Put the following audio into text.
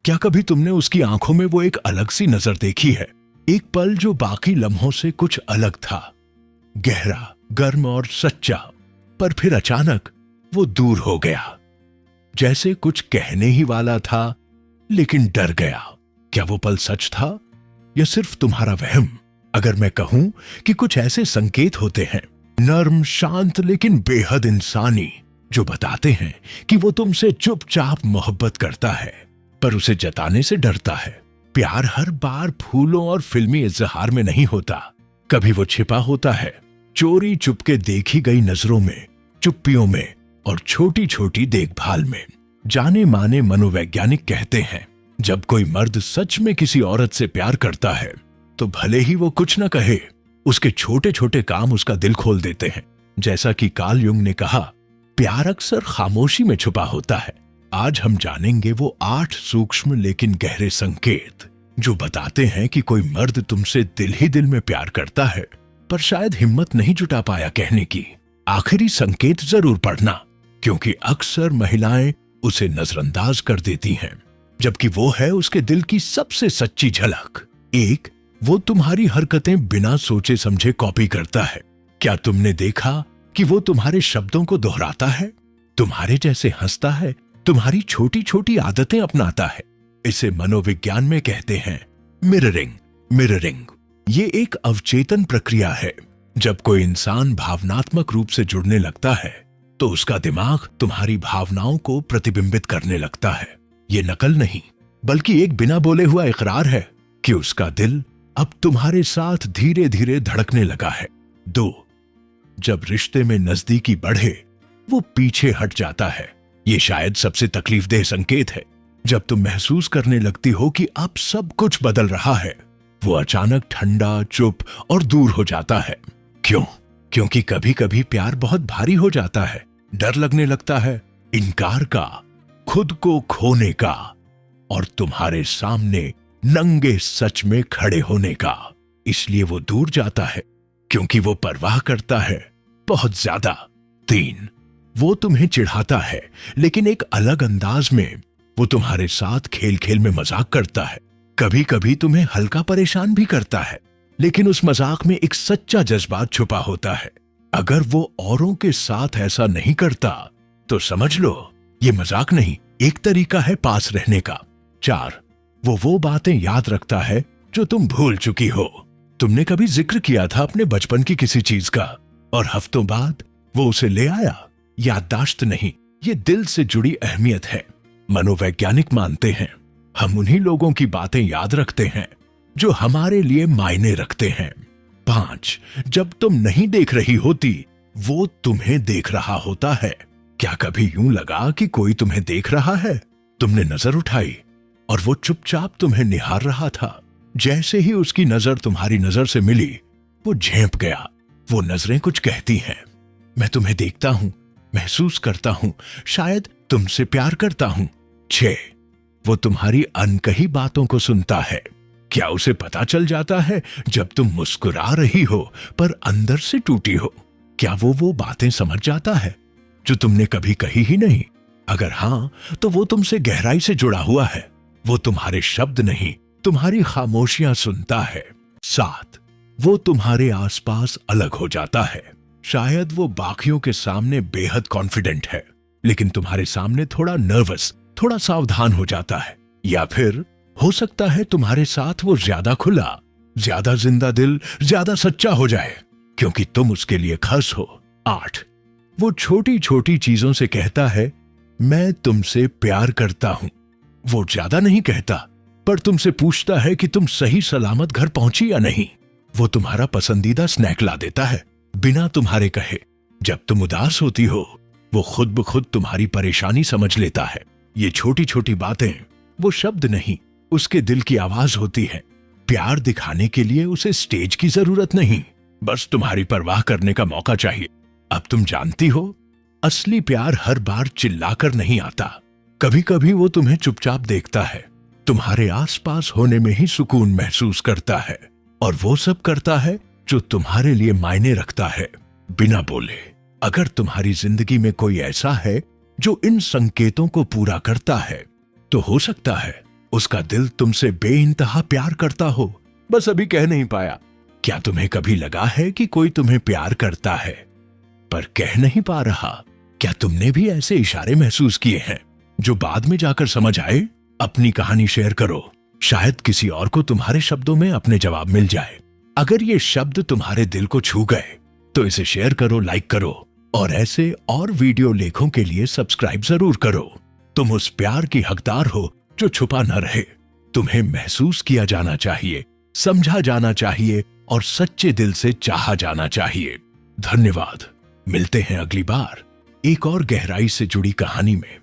क्या कभी तुमने उसकी आंखों में वो एक अलग सी नजर देखी है? एक पल जो बाकी लम्हों से कुछ अलग था, गहरा, गर्म और सच्चा, पर फिर अचानक वो दूर हो गया, जैसे कुछ कहने ही वाला था लेकिन डर गया। क्या वो पल सच था या सिर्फ तुम्हारा वहम? अगर मैं कहूं कि कुछ ऐसे संकेत होते हैं, नर्म, शांत लेकिन बेहद इंसानी, जो बताते हैं कि वो तुमसे चुपचाप मोहब्बत करता है पर उसे जताने से डरता है। प्यार हर बार फूलों और फिल्मी इज़हार में नहीं होता, कभी वो छिपा होता है, चोरी चुपके देखी गई नजरों में, चुप्पियों में और छोटी छोटी देखभाल में। जाने माने मनोवैज्ञानिक कहते हैं, जब कोई मर्द सच में किसी औरत से प्यार करता है तो भले ही वो कुछ न कहे, उसके छोटे छोटे काम उसका दिल खोल देते हैं। जैसा कि कार्ल युंग ने कहा, प्यार अक्सर खामोशी में छुपा होता है। आज हम जानेंगे वो 8 सूक्ष्म लेकिन गहरे संकेत जो बताते हैं कि कोई मर्द तुमसे दिल ही दिल में प्यार करता है, पर शायद हिम्मत नहीं जुटा पाया कहने की। आखिरी संकेत जरूर पढ़ना, क्योंकि अक्सर महिलाएं उसे नजरअंदाज कर देती हैं, जबकि वो है उसके दिल की सबसे सच्ची झलक। 1, वो तुम्हारी हरकतें बिना सोचे समझे कॉपी करता है। क्या तुमने देखा कि वो तुम्हारे शब्दों को दोहराता है, तुम्हारे जैसे हंसता है, तुम्हारी छोटी छोटी आदतें अपनाता है? इसे मनोविज्ञान में कहते हैं मिररिंग। मिररिंग ये एक अवचेतन प्रक्रिया है। जब कोई इंसान भावनात्मक रूप से जुड़ने लगता है तो उसका दिमाग तुम्हारी भावनाओं को प्रतिबिंबित करने लगता है। ये नकल नहीं, बल्कि एक बिना बोले हुआ इकरार है कि उसका दिल अब तुम्हारे साथ धीरे धीरे धड़कने लगा है। 2, जब रिश्ते में नजदीकी बढ़े, वो पीछे हट जाता है। ये शायद सबसे तकलीफदेह संकेत है। जब तुम महसूस करने लगती हो कि अब सब कुछ बदल रहा है, वो अचानक ठंडा, चुप और दूर हो जाता है। क्यों? क्योंकि कभी कभी प्यार बहुत भारी हो जाता है, डर लगने लगता है, इनकार का, खुद को खोने का और तुम्हारे सामने नंगे सच में खड़े होने का। इसलिए वो दूर जाता है, क्योंकि वो परवाह करता है बहुत ज्यादा। 3, वो तुम्हें चिढ़ाता है, लेकिन एक अलग अंदाज में। वो तुम्हारे साथ खेल खेल में मजाक करता है, कभी कभी तुम्हें हल्का परेशान भी करता है, लेकिन उस मजाक में एक सच्चा जज्बात छुपा होता है। अगर वो औरों के साथ ऐसा नहीं करता तो समझ लो ये मजाक नहीं, एक तरीका है पास रहने का। 4, वो बातें याद रखता है जो तुम भूल चुकी हो। तुमने कभी जिक्र किया था अपने बचपन की किसी चीज का और हफ्तों बाद वो उसे ले आया। याददाश्त नहीं, ये दिल से जुड़ी अहमियत है। मनोवैज्ञानिक मानते हैं हम उन्हीं लोगों की बातें याद रखते हैं जो हमारे लिए मायने रखते हैं। 5, जब तुम नहीं देख रही होती, वो तुम्हें देख रहा होता है। क्या कभी यूं लगा कि कोई तुम्हें देख रहा है? तुमने नजर उठाई और वो चुपचाप तुम्हें निहार रहा था। जैसे ही उसकी नजर तुम्हारी नजर से मिली, वो झेंप गया। वो नजरें कुछ कहती हैं, मैं तुम्हें देखता हूं, महसूस करता हूं, शायद तुमसे प्यार करता हूं। 6, वो तुम्हारी अनकही बातों को सुनता है। क्या उसे पता चल जाता है जब तुम मुस्कुरा रही हो पर अंदर से टूटी हो? क्या वो बातें समझ जाता है जो तुमने कभी कही ही नहीं? अगर हां, तो वो तुमसे गहराई से जुड़ा हुआ है। वो तुम्हारे शब्द नहीं, तुम्हारी खामोशियां सुनता है। 7, वो तुम्हारे आसपास अलग हो जाता है। शायद वो बाकियों के सामने बेहद कॉन्फिडेंट है, लेकिन तुम्हारे सामने थोड़ा नर्वस, थोड़ा सावधान हो जाता है। या फिर हो सकता है तुम्हारे साथ वो ज्यादा खुला, ज्यादा जिंदा दिल, ज्यादा सच्चा हो जाए, क्योंकि तुम उसके लिए खास हो। 8, वो छोटी छोटी चीजों से कहता है, मैं तुमसे प्यार करता हूं। वो ज्यादा नहीं कहता, पर तुमसे पूछता है कि तुम सही सलामत घर पहुंची या नहीं। वो तुम्हारा पसंदीदा स्नैक ला देता है बिना तुम्हारे कहे। जब तुम उदास होती हो, वो खुद ब खुद तुम्हारी परेशानी समझ लेता है। ये छोटी छोटी बातें, वो शब्द नहीं, उसके दिल की आवाज होती है। प्यार दिखाने के लिए उसे स्टेज की जरूरत नहीं, बस तुम्हारी परवाह करने का मौका चाहिए। अब तुम जानती हो, असली प्यार हर बार चिल्लाकर नहीं आता। कभी कभी वो तुम्हें चुपचाप देखता है, तुम्हारे आसपास होने में ही सुकून महसूस करता है, और वो सब करता है जो तुम्हारे लिए मायने रखता है, बिना बोले। अगर तुम्हारी जिंदगी में कोई ऐसा है जो इन संकेतों को पूरा करता है, तो हो सकता है उसका दिल तुमसे बेइंतहा प्यार करता हो, बस अभी कह नहीं पाया। क्या तुम्हें कभी लगा है कि कोई तुम्हें प्यार करता है पर कह नहीं पा रहा? क्या तुमने भी ऐसे इशारे महसूस किए हैं जो बाद में जाकर समझ आए? अपनी कहानी शेयर करो, शायद किसी और को तुम्हारे शब्दों में अपने जवाब मिल जाए। अगर ये शब्द तुम्हारे दिल को छू गए तो इसे शेयर करो, लाइक करो और ऐसे और वीडियो लेखों के लिए सब्सक्राइब जरूर करो। तुम उस प्यार की हकदार हो जो छुपा न रहे। तुम्हें महसूस किया जाना चाहिए, समझा जाना चाहिए और सच्चे दिल से चाहा जाना चाहिए। धन्यवाद। मिलते हैं अगली बार एक और गहराई से जुड़ी कहानी में।